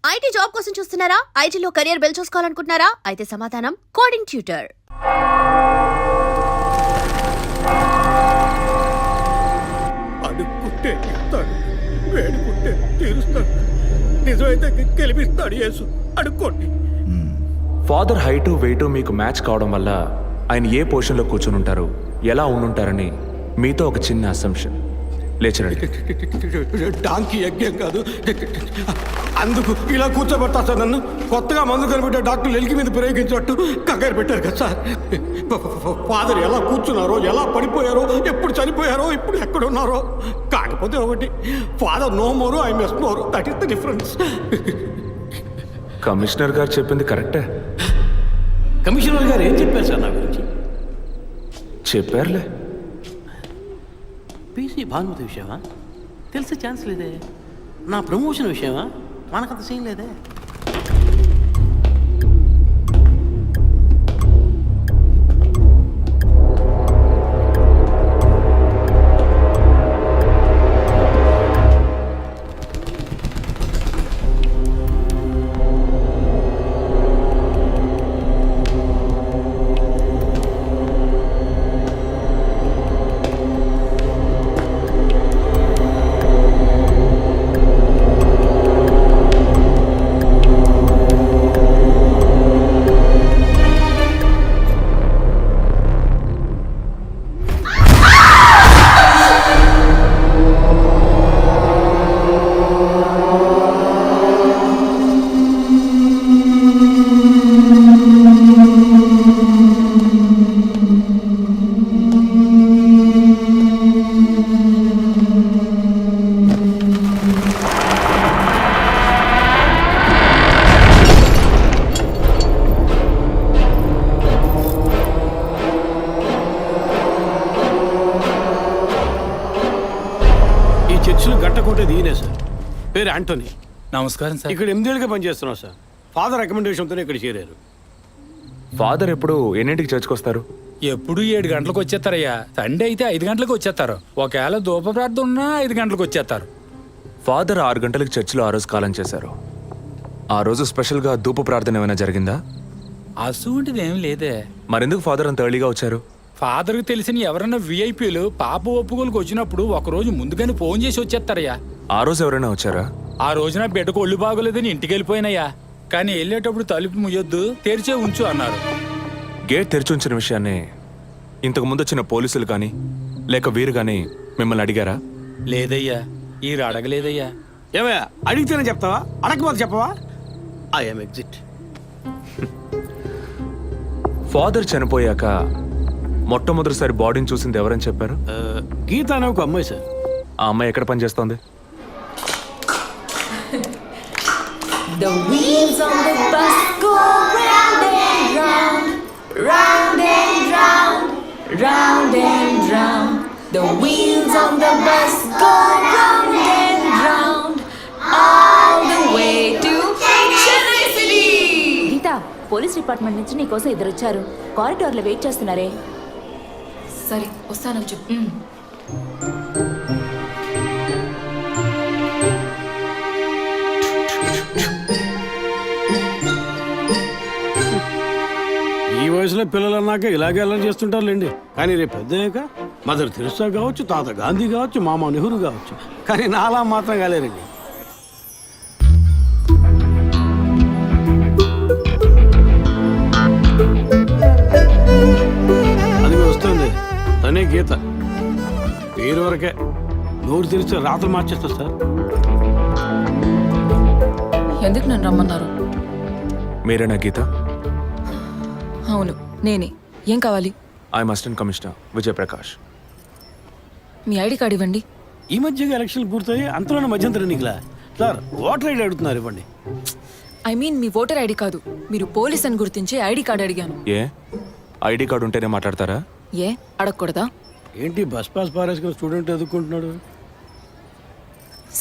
IT job కోసం చూస్తున్నారా? ఐటీలో కెరియర్ బిల్డ్ చూసుకోవాలనుకుంటున్నారా? అయితే సమాధానం కోడింగ్ ట్యూటర్. అడుక్కుంటే ఇస్తాడు, వేడుకుంటే తీరుస్తాడు, నిజమైతే గెలిపిస్తాడు యేసు. అడుక్కోండి. ఫాదర్ హైటు వెయిటు మీకు మ్యాచ్ కావడం వల్ల ఆయన ఏ పొజిషన్లో కూర్చుని ఉంటారు, ఎలా ఉండుంటారని మీతో ఒక చిన్న అసంప్షన్. లేచరండి. డాంకీ యజ్ఞం కాదు, అందుకు ఇలా కూర్చోబెడతా సార్. నన్ను కొత్తగా మందు కనిపెట్టే డాక్టర్లు ఎలికి మీద ప్రయోగించినట్టు కంగారు పెట్టారు కదా సార్. ఫాదర్ ఎలా కూర్చున్నారో, ఎలా పడిపోయారో, ఎప్పుడు చనిపోయారో, ఇప్పుడు ఎక్కడున్నారో. కాకపోతే ఒకటి, father no more, I mess more. That is the difference. Commissioner గారు చెప్పింది కరెక్టే. కమిషనర్ గారు ఏం చెప్పారు సార్ నా గురించి? చెప్పారులే. పీసీ భానుమతి విషయమా? తెలిసే ఛాన్స్ లేదే. నా ప్రమోషన్ విషయమా? మనకంత సీన్ లేదే. దీనే సార్. పేరు యాంటోనీ. నమస్కారం సార్. ఇక్కడ 8 ఏళ్ళుగా పనిచేస్తున్నాం సార్. ఫాదర్ రికమెండేషన్తోనే ఇక్కడ చేరారు. ఫాదర్ ఎప్పుడు ఎన్నింటికి చర్చ్కి వస్తారు? ఎప్పుడు 7 గంటలకు వచ్చేస్తారయ్యా. సండే అయితే 5 గంటలకు వచ్చేస్తారు. ఒకవేళ ధూప ప్రార్థన ఉన్నా 5 గంటలకు వచ్చేస్తారు. ఫాదర్ 6 గంటలకు చర్చిలో ఆ రోజు కాలం చేశారు. ఆ రోజు స్పెషల్గా ధూప ప్రార్థన ఏమైనా జరిగిందా? అసువంటిది ఏం లేదే. మరెందుకు ఫాదర్ అంత ఎర్లీగా వచ్చారు? ఫాదర్కి తెలిసిన ఎవరన్నా విఐపీలు పాప ఒప్పుకోలకు వచ్చినప్పుడు ఒకరోజు ముందుగానే ఫోన్ చేసి వచ్చేస్తారయ్యా. ఆ రోజు ఎవరైనా వచ్చారా? ఆ రోజున బిడ్డకు ఒళ్ళు బాగోలేదని ఇంటికి వెళ్ళిపోయినయ్యా. కానీ వెళ్ళేటప్పుడు తలుపు ముయ్యొద్దు, తెరిచే ఉంచు అన్నారు. గేట్ తెరిచి ఉంచిన విషయాన్ని ఇంతకు ముందు వచ్చిన పోలీసులు కానీ లేక వీరు కానీ మిమ్మల్ని అడిగారా? లేదయ్యా, ఈ అడగలేదయ్యా. ఏమయ్యా, అడిగితేనే చెప్తావా? అడగకపోతే చెప్పవా? I'm exit. ఫాదర్ చనిపోయాక మొట్టమొదటిసారి బాడీని చూసింది ఎవరని చెప్పారు? గీత అనే ఒక అమ్మాయి సార్. ఆ అమ్మాయి ఎక్కడ పనిచేస్తోంది? The wheels on the bus go round and round, round and round, round and round. The wheels on the bus go round and round, all the way to Chennai City. Geetha, police department నుంచి నీకోసం ఇద్దరు వచ్చారు. కారిడార్లో wait చేస్తున్నారే. సరే, వస్తానని చెప్పు. ఈ వయసులో పిల్లలు అన్నాక ఇలాగే అల్లరి చేస్తుంటారులేండి. కానీ రేపు పెద్దయ్యాక మదర్ తెరిసా కావచ్చు, తాత గాంధీ కావచ్చు, మామ నెహ్రూ కావచ్చు. కానీ నాలా మాత్రం కాలేరండి. అది వస్తుంది, తనే గీత. పేరు వరకే, నోరు తెరిస్తే రాత్రులు మార్చేస్తా సార్. ఎందుకు నన్ను రమ్మన్నారు? మీరేనా గీత? అవును, నేనే. ఏం కావాలి? I'm assistant commissioner Vijay Prakash. Me ID card ఇవ్వండి. ఈ మధ్యగా ఎలక్షన్లు పూర్తయి అంతలోనే మధ్యంతరం ఎన్నికలా సార్. ఓటర్ ఐడి అడుగుతున్నారు, ఇవ్వండి. I mean me voter ID కాదు, మీరు పోలీస్ అని గుర్తించే ఐడి కార్డు అడిగాను. ఏ ఐడి కార్డు ఉంటేనే మాట్లాడతారా? ఏ అడగకూడదా? ఏంటి బస్ పాస్ పారేసుకుని స్టూడెంట్ ఎదుర్కొంటున్నాడు?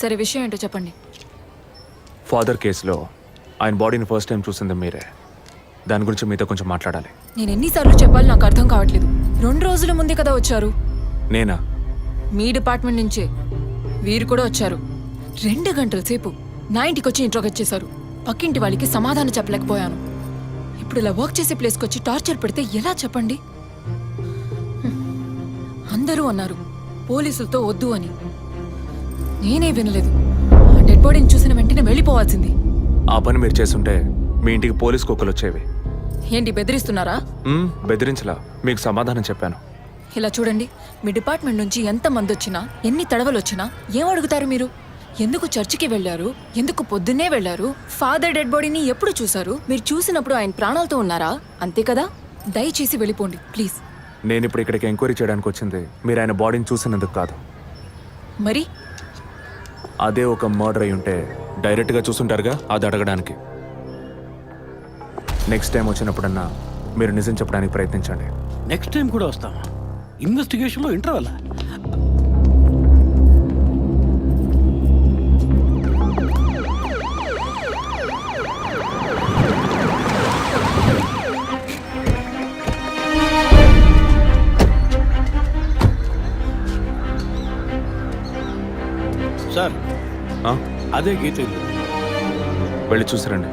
సరే, విషయం ఏంటో చెప్పండి. ఫాదర్ కేసులో ఆయన బాడీని ఫస్ట్ టైం చూసింది మీరే. దాని గురించి మీతో కొంచెం మాట్లాడాలి. నేను ఎన్నిసార్లు చెప్పాలి, నాకు అర్థం కావట్లేదు. 2 రోజుల ముందే కదా వచ్చారు. నేనా? మీ డిపార్ట్మెంట్ నుంచే వీరు కూడా వచ్చారు. 2 గంటల సేపు నా ఇంటికి వచ్చి ఇంట్రోగేట్ చేశారు. పక్కింటి వాళ్ళకి సమాధానం చెప్పలేకపోయాను. ఇప్పుడు ఇలా వర్క్ చేసే ప్లేస్కి వచ్చి టార్చర్ పెడితే ఎలా చెప్పండి? అందరూ అన్నారు పోలీసులతో వద్దు అని. నేనే వినలేదు. డెడ్ బాడీని చూసిన వెంటనే వెళ్ళిపోవాల్సింది. ఆ పని మీరు చేస్తుంటే మీ ఇంటికి పోలీస్ కుక్కలు వచ్చేవి. ఏంటి బెదిరిస్తున్నారా? బెదిరించలా, మీకు సమాధానం చెప్పాను. ఇలా చూడండి, మీ డిపార్ట్మెంట్ నుంచి ఎంతమంది వచ్చినా, ఎన్ని తడవలు వచ్చినా ఏం అడుగుతారు మీరు? ఎందుకు చర్చికి వెళ్ళారు? ఎందుకు పొద్దున్నే వెళ్ళారు? ఫాదర్ డెడ్ బాడీని ఎప్పుడు చూశారు? మీరు చూసినప్పుడు ఆయన ప్రాణాలతో ఉన్నారా? అంతే కదా? దయచేసి వెళ్ళిపోండి ప్లీజ్. నేను ఇప్పుడు ఇక్కడికి ఎంక్వైరీ చేయడానికి వచ్చింది మీరు ఆయన బాడీని చూసినందుకు కాదు. మరి అదే ఒక మర్డర్ అయి ఉంటే డైరెక్ట్గా చూసుంటారుగా, అది అడగడానికి. నెక్స్ట్ టైం వచ్చినప్పుడన్నా మీరు నిజం చెప్పడానికి ప్రయత్నించండి. నెక్స్ట్ టైం కూడా వస్తామా? ఇన్వెస్టిగేషన్లో ఇంటర్వల్. సార్, ఆ? అదే గీత ఇల్లు. వెళ్ళి చూసిరండి.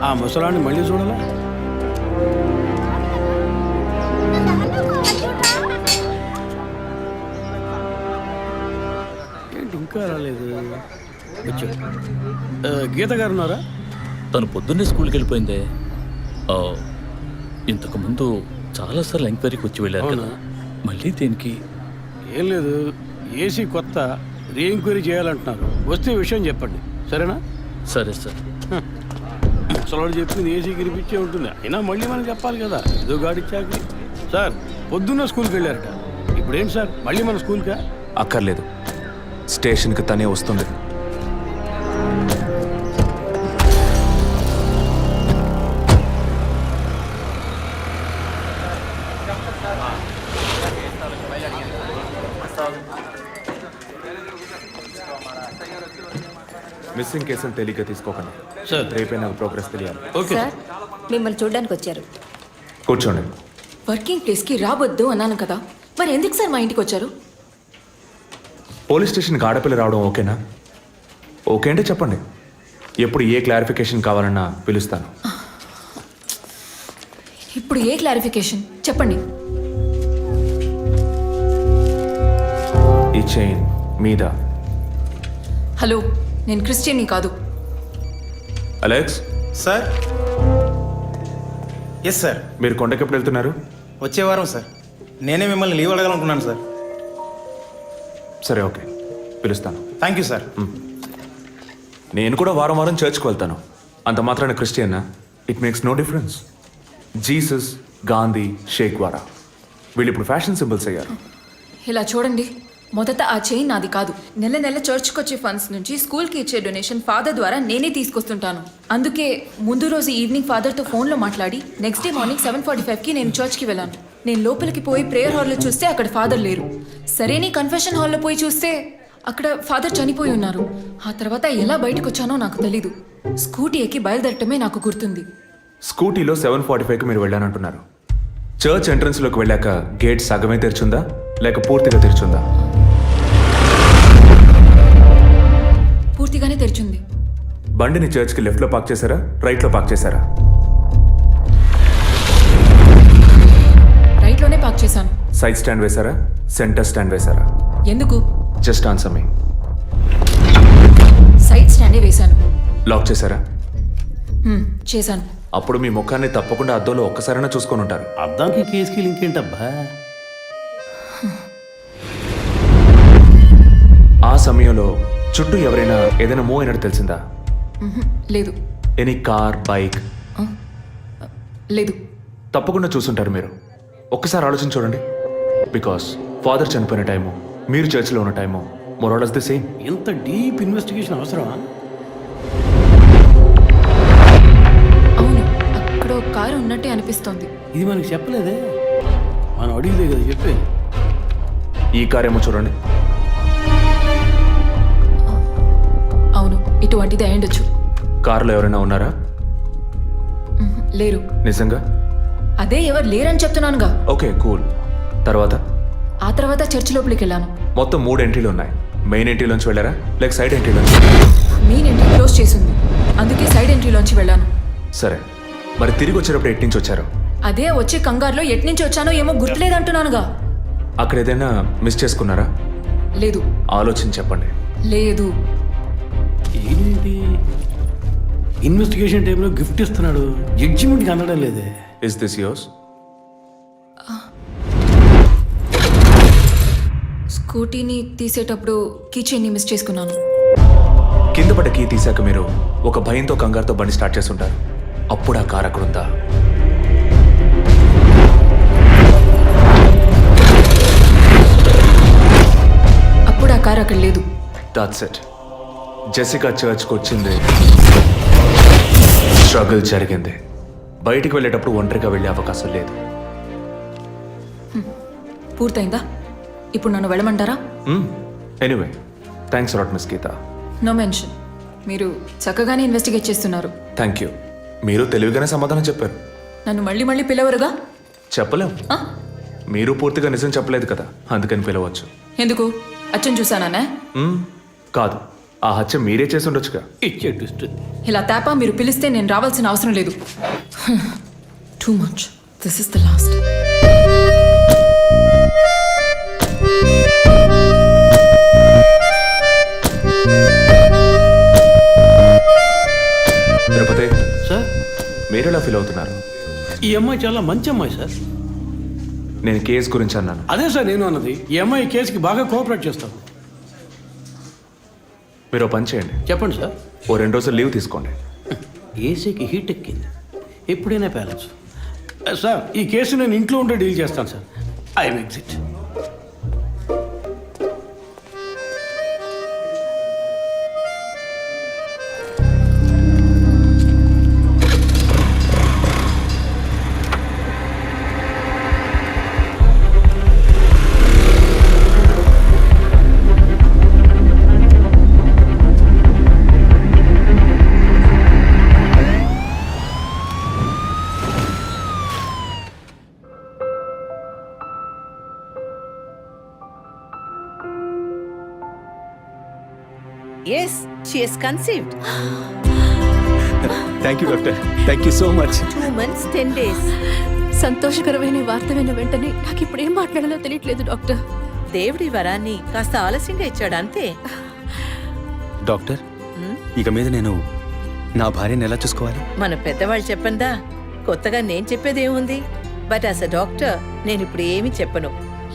ఆ ముసలాన్ని మళ్ళీ చూడాలా? ఏంటి ఇంకా రాలేదు? వచ్చాడు. గీత గారు ఉన్నారా? తను పొద్దున్నే స్కూల్కి వెళ్ళిపోయిందే. ఆ, ఇంతకు ముందు చాలాసార్లు ఎంక్వైరీకి వచ్చి వెళ్ళారు కదా, మళ్ళీ దేనికి? ఏం లేదు, ఏసీ కొత్త రీ ఎంక్వైరీ చేయాలంటున్నారు. వస్తే విషయం చెప్పండి, సరేనా? సరే సార్. ముసలాడు చెప్పింది ఏసీ గిరిపించే ఉంటుంది. అయినా మళ్ళీ మనం చెప్పాలి కదా, ఏదో గాడిచ్చాక. సార్, పొద్దున్న స్కూల్కి వెళ్ళారట. ఇప్పుడేం సార్, మళ్ళీ మన స్కూల్కా? అక్కర్లేదు, స్టేషన్కి తనే వస్తుంది. మిస్సింగ్ కేసులు తేలిగ్గా తీసుకోకండి సార్. రేపే నాకు ప్రోగ్రెస్ తెలియాలి. ఓకే సార్, మిమ్మల్ని చూడడానికి వచ్చారు. కూర్చోండి. వర్కింగ్ ప్లేస్కి రావద్దు అన్నాను కదా, మరి ఎందుకు సార్ మా ఇంటికి వచ్చారు? పోలీస్ స్టేషన్కి ఆడపిల్ల రావడం ఓకేనా? ఓకే అంటే చెప్పండి, ఎప్పుడు ఏ క్లారిఫికేషన్ కావాలన్నా పిలుస్తాను. ఇప్పుడు ఏ క్లారిఫికేషన్ చెప్పండి. ఈ చైన్ మీద. హలో, నేను క్రిస్టియన్ని కాదు. Alex, sir. Yes sir. మీరు కొండకి ఎప్పుడు వెళ్తున్నారు? వచ్చే వారం సార్. నేనే మిమ్మల్ని లీవ్ అడగాలనుకున్నాను సార్. సరే, ఓకే, పిలుస్తాను. Thank you sir. నేను కూడా వారం వారం చర్చ్కి వెళ్తాను. అంత మాత్రాన క్రిస్టియన్నా? It makes no difference. Jesus, Gandhi, షేక్ వారా వీళ్ళు ఇప్పుడు ఫ్యాషన్ సింబల్స్ అయ్యారు. ఇలా చూడండి, మొదట ఆ చైన్ నాది కాదు. నెల నెల చర్చ్కి వచ్చే ఫండ్స్ నుంచి స్కూల్కి ఇచ్చే డొనేషన్ ఫాదర్ ద్వారా నేనే తీసుకొస్తుంటాను. అందుకే ముందు రోజు ఈవినింగ్ ఫాదర్తో ఫోన్లో మాట్లాడి నెక్స్ట్ డే మార్నింగ్ 7:45కి నేను చర్చ్కి వెళ్ళాను. నేను లోపలికి పోయి ప్రేయర్ హాల్లో చూస్తే అక్కడ ఫాదర్ లేరు. సరే, నీ కన్ఫెషన్ హాల్లో పోయి చూస్తే అక్కడ ఫాదర్ చనిపోయి ఉన్నారు. ఆ తర్వాత ఎలా బయటకు వచ్చానో నాకు తెలీదు. స్కూటీ ఎక్కి బయలుదేరటమే నాకు గుర్తుంది. స్కూటీలో 7:45కి మీరు వెళ్ళానంటున్నారు. చర్చ్ ఎంట్రన్స్లోకి వెళ్ళాక గేట్ సగమే తెరిచుందా లేక పూర్తిగా తెరిచుందా? పూర్తిగానే తెరిచింది. బండిని చర్చ్కి లెఫ్ట్లో పార్క్ చేశారా, రైట్లో పార్క్ చేశారా? రైట్లోనే పార్క్ చేశాను. సైడ్ స్టాండ్ వేశారా, సెంటర్ స్టాండ్ వేశారా? ఎందుకు? జస్ట్ ఆన్సర్ మీ. సైడ్ స్టాండే వేశాను. లాక్ చేశారా? చేశాను. అప్పుడు మీ ముఖాన్ని తప్పకుండా అద్దంలో ఒక్కసారైనా చూసుకొని ఉంటారు. అద్దానికి కేసుకి లింక్ ఏంటబ్బా? ఆ సమయంలో చుట్టూ ఎవరైనా ఏదైనా మూవ్ అయినట్టు తెలిసిందా? లేదు. Any car, bike? లేదు. తప్పకుండా చూసుంటారు మీరు. ఒక్కసారి ఆలోచన చూడండి. బికాస్ ఫాదర్ చనిపోయిన టైము, మీరు చర్చిలో ఉన్న టైము మోరాలస్ ది సేమ్. ఇంత డీప్ ఇన్వెస్టిగేషన్ అవసరమా? అవును, అక్కడ ఒక కారు ఉన్నట్టే అనిపిస్తోంది. ఇది మనకి చెప్పలేదే, మనం అడిగితే కదా చెప్పేది. ఈ కార్ ఏమో చూడండి. అవును, ఇటువంటిది అయ్యుండొచ్చు. కారులో ఎవరైనా ఉన్నారా? లేరు. నిజంగా? అదే ఎవరు లేరని చెప్తున్నానుగా. Okay, cool. తర్వాత? ఆ తర్వాత చర్చ్ లోపలికి వెళ్ళాను. మొత్తం 3 ఎంట్రీలు ఉన్నాయి. మెయిన్ ఎంట్రీలోంచి వెళ్ళారా లేక సైడ్ ఎంట్రీలోంచి? మెయిన్ ఎంట్రీ క్లోజ్ చేసింది, అందుకే సైడ్ ఎంట్రీలోంచి వెళ్ళాను. సరే, మరి తిరిగి వచ్చేటప్పుడు ఎటు నుంచి వచ్చారు? అదే వచ్చే కంగారులో ఎట్నుంచి వచ్చానో ఏమో గుర్తులేదంటున్నానుగా. అక్కడ ఏదైనా మిస్ చేసుకున్నారా? లేదు. ఆలోచించి చెప్పండి. లేదు. ఏంటి ఇన్వెస్టిగేషన్ టైంలో గిఫ్ట్ ఇస్తున్నాడు, జడ్జిమెంట్కి అందడం లేదే. Is this yours? స్కూటీని తీసేటప్పుడు కీచైన్ని మిస్ చేసుకున్నాను. కింద పడ్డ కీ తీసాక మీరు ఒక భయంతో కంగారుతో బండి స్టార్ట్ చేస్తుంటారు. అప్పుడు ఆ కార్ అక్కడ ఉందా? అప్పుడు ఆ కారు అక్కడ లేదు. That's it. జెసికా చర్చ్కి వచ్చింది, స్ట్రగుల్ జరిగింది. బయటికి వెళ్ళేటప్పుడు ఒంటరిగా వెళ్ళే అవకాశం లేదు. పూర్తయిందా? ఇప్పుడు నన్ను వెళ్ళమంటారా? Anyway, thanks lot miss Geeta. No mention. మీరు చక్కగానే ఇన్వెస్టిగేట్ చేస్తున్నారు. Thank you. మీరు తెలివిగానే సమాధానం చెప్పారు. నన్ను మళ్ళీ మళ్ళీ పిలవరుగా? చెప్పలేం. ఆ? మీరు పూర్తిగా నిజం చెప్పలేదు కదా, అందుకని పిలవచ్చు. ఎందుకు? అచ్చం చూసానా? కాదు, ఆ హత్య మీరే చేసి ఉండొచ్చుగా. ఇచ్చే ట్విస్ట్. ఇలా తేపా మీరు పిలిస్తే నేను రావాల్సిన అవసరం లేదు. Too much. This is the last. Tirupati sir, మీరు ఎలా ఫీల్ అవుతున్నారు? ఈ అమ్మాయి చాలా మంచి అమ్మాయి సార్. నేను కేసు గురించి అన్నాను. అదే సార్ నేను అన్నది. ఈ అమ్మాయి కేసుకి బాగా కోఆపరేట్ చేస్తాం. మీరు ఓ పని చేయండి. చెప్పండి సార్. ఓ 2 రోజులు లీవ్ తీసుకోండి. ఏసీకి హీట్ ఎక్కింది, ఎప్పుడైనా ప్యాలెన్స్. సార్, ఈ కేసు నేను ఇంట్లో ఉంటే డీల్ చేస్తాను sir. I'm exit. Yes, she is conceived. Thank you doctor, thank you so much. 2 months, 10 days. సంతోషకరమైన ఈ వార్త విన్న వెంటనే నాకు ఇప్పుడు ఏం మాట్లాడాలో తెలియట్లేదు డాక్టర్. దేవుడి వరాన్ని కాస్త ఆలస్యంగా ఇచ్చాడు అంతే. డాక్టర్, ఇక మీద నేను నా భార్యను ఎలా చూసుకోవాలి? మన పెద్దవాళ్ళు చెప్పందా, కొత్తగా నేను చెప్పేదేముంది. బట్ యాజ్ అ డాక్టర్ నేను ఇప్పుడు ఏమీ చెప్పను.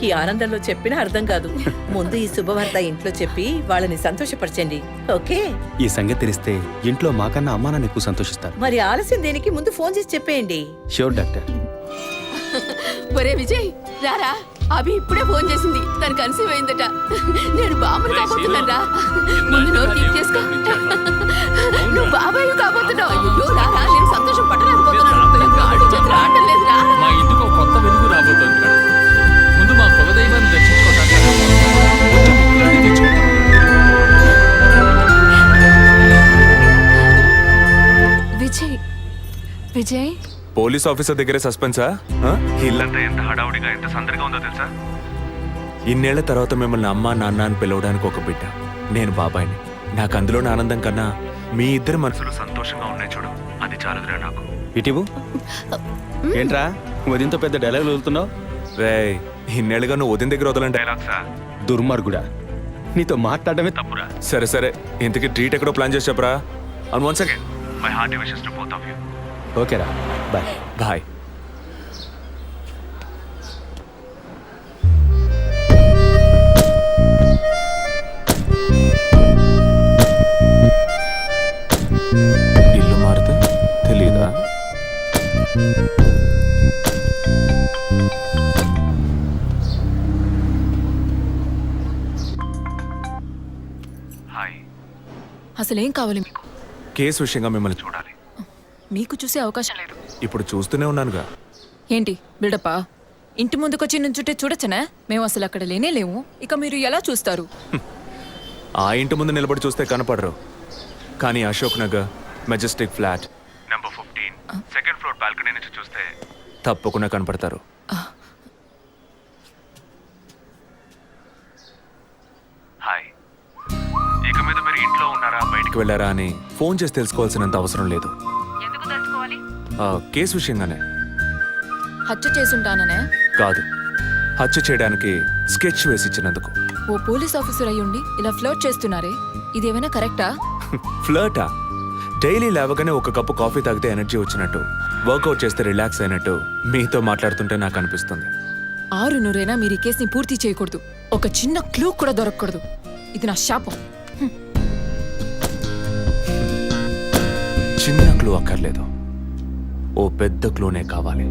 ఈ ఆనందంలో చెప్పినా అర్థం కాదు. ముందు ఈ శుభవార్త ఇంట్లో చెప్పి వాళ్ళని సంతోషపరచండి, ఓకే? ఈ సంగతి తెలిస్తే ఇంట్లో మాకన్నా అమ్మా నాన్న ఎక్కువ సంతోషిస్తారు. మరి ఆలస్యం దేనికి, ముందు ఫోన్ చేసి చెప్పేయండి. Sure doctor. ఒరే విజయ్, రారా. అభి ఇప్పుడే ఫోన్ చేసింది, తను కన్సీవ్ అయిందట. నేను బాబుని కాబోతున్నాను రా. ముందు నోరు తీపి చేసుకో. నువ్వు బాబాయ్ కాబోతున్నావు. అయ్యో రారా, నేను సంతోషం పట్టలేకపోతున్నాను. ఆడు చేతులు ఆడటం లేదు రా. మా ఇంటికి ఒక కొత్త వెలుగు రాబోతోంది. ముందు మా కులదైవాన్ని దర్శించుకోవటానికి విజయ్, విజయ్. పోలీస్ ఆఫీసర్ దగ్గరే సస్పెన్సా? ఇల్లంతా ఎంత హడావుడిగా, ఎంత సందడిగా ఉందో తెలుసా? ఇన్నేళ్ల తర్వాత మిమ్మల్ని అమ్మా నాన్న అని పిలవడానికి ఒక బిడ్డ. నేను బాబాయిని. నాకు అందులోని ఆనందం కన్నా మీ ఇద్దరు మనసులు సంతోషంగా ఉన్నాయి చూడు, అది చాలుదురా నాకు. ఇటీవు ఏంట్రా ఉదయంతో పెద్ద డైలాగ్ వదులుతున్నావు? రే, ఇన్నేళ్ళుగా నువ్వు ఉదయం దగ్గర వదలని డైలాగ్సా? దుర్మార్గుడా, నీతో మాట్లాడమే తప్పురా. సరే సరే, ఇంతకీ ట్రీట్ ఎక్కడో ప్లాన్ చేసి చెప్పరా. And once again my hearty wishes to both of you. ఓకేరా, బాయ్. బాయ్. ఇల్లు మారితే తెలీదా? హాయ్. అసలేం కావాలి మీకు? కేసు విషయంగా మిమ్మల్ని చూడాలి. మీకు చూసే అవకాశం లేదు. ఇప్పుడు చూస్తూనే ఉన్నానుగా. ఏంటి బిల్డప్పా? ఇంటి ముందుకొచ్చి నుంచుంటే చూడొచ్చనా? మేము అసలు అక్కడ లేనే లేము. ఇక మీరు ఎలా చూస్తారు? ఆ ఇంటి ముందు నిలబడి చూస్తే కనపడరు, కానీ Ashok Nagar Majestic flat number 15 second floor balcony నుంచి చూస్తే తప్పకుండా కనపడతారు. హాయ్. ఇక మీద మీరు ఇంట్లో ఉన్నారా, బయట బయటకు వెళ్ళారా అని ఫోన్ చేసి తెలుసుకోవాల్సినంత అవసరం లేదు. కేసు విషయంగానే. హత్య చేసుంటాననే కాదు, హత్య చేయడానికి స్కెచ్ వేసి ఇచ్చినందుకు. ఓ పోలీస్ ఆఫీసర్ అయ్యుండి ఇలా ఫ్లర్ట్ చేస్తున్నారే, ఇదేమైనా కరెక్టా? ఫ్లర్టా? డైలీ లేవగానే ఒక కప్పు కాఫీ తాగితే ఎనర్జీ వచ్చినట్టు, వర్కౌట్ చేస్తే రిలాక్స్ అయినట్టు మీతో మాట్లాడుతుంటే నాకు అనిపిస్తుంది. 6 మీరు ఈ కేసుని పూర్తి చేయకూడదు. ఒక చిన్న క్లూ కూడా దొరకకూడదు. ఇది నా శాపం. చిన్న క్లూ అక్కర్లేదు, ఓ పెద్ద క్లూనే కావాలి.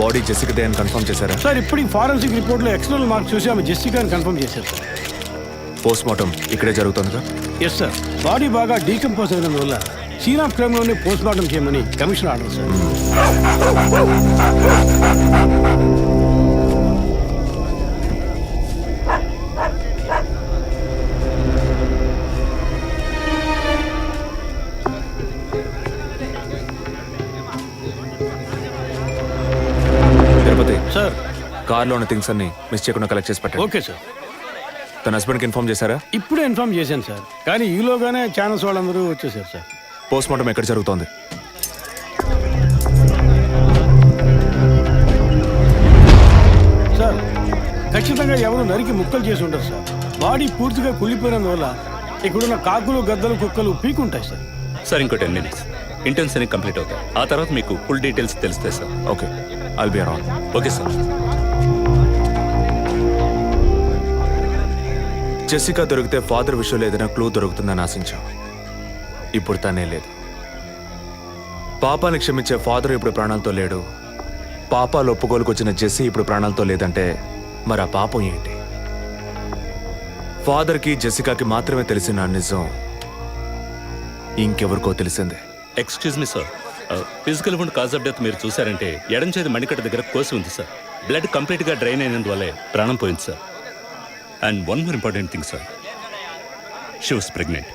బాడీ జెసికాదే అని కన్ఫర్మ్ చేశారా? సార్ ఇప్పుడు ఫారెన్సిక్ రిపోర్ట్ లో ఎక్స్టర్నల్ మార్క్స్ చూసి ఆమె జెసికా అని కన్ఫర్మ్ చేశారు సార్. పోస్ట్ మార్టం ఇక్కడే జరుగుతుందిగా? Yes sir. బాడీ బాగా డీకంపోజ్ అయినందువల్ల సీన్ ఆఫ్ క్రైమ్ లోనే పోస్ట్ మార్టం చేయమని commission order sir. Tirupati sir కార్లో ఉన్న థింగ్స్ అన్ని మిస్ చేయకుండా కలెక్ట్ చేసి పెట్టండి. Okay sir. తన హస్బెండ్కి ఇన్ఫార్మ్ చేశారా? ఇప్పుడే ఇన్ఫార్మ్ చేశాను సార్, కానీ ఈలోగానే ఛానల్స్ వాళ్ళందరూ వచ్చేసారు సార్. పోస్ట్ మార్టం ఎక్కడ జరుగుతోంది? సార్ ఖచ్చితంగా ఎవరు నరికి ముక్కలు చేసి ఉంటారు సార్. బాడీ పూర్తిగా కుళ్ళిపోయినందువల్ల ఇక్కడున్న కాకులు గద్దలు కుక్కలు పీకుంటాయి సార్. సార్ ఇంకో 10 minutes ఇంటర్న్స్ అన్ని కంప్లీట్ అవుతాయి. ఆ తర్వాత మీకు ఫుల్ డీటెయిల్స్ తెలుస్తాయి sir. Okay, I'll be around. Okay sir. Jessica దొరికితే ఫాదర్ విషయంలో ఏదైనా క్లూ దొరుకుతుందని ఆశించాం. ఇప్పుడు తనే లేదు. పాపాన్ని క్షమించే ఫాదర్ ఇప్పుడు ప్రాణాలతో లేడు. పాపాలు ఒప్పుకోలుకు వచ్చిన జెస్సీ ఇప్పుడు ప్రాణాలతో లేదంటే మరి ఆ పాపం ఏంటి? ఫాదర్కి జెసికాకి మాత్రమే తెలిసిన నిజం ఇంకెవరికో తెలిసిందే. Excuse me sir, physical wound cause of death మీరు చూసారంటే ఎడం చేతి మణికట్ట దగ్గర కోసి ఉంది సార్. బ్లడ్ కంప్లీట్గా డ్రైన్ అయినందువల్లే ప్రాణం పోయింది sir. And one more important thing sir, she was pregnant.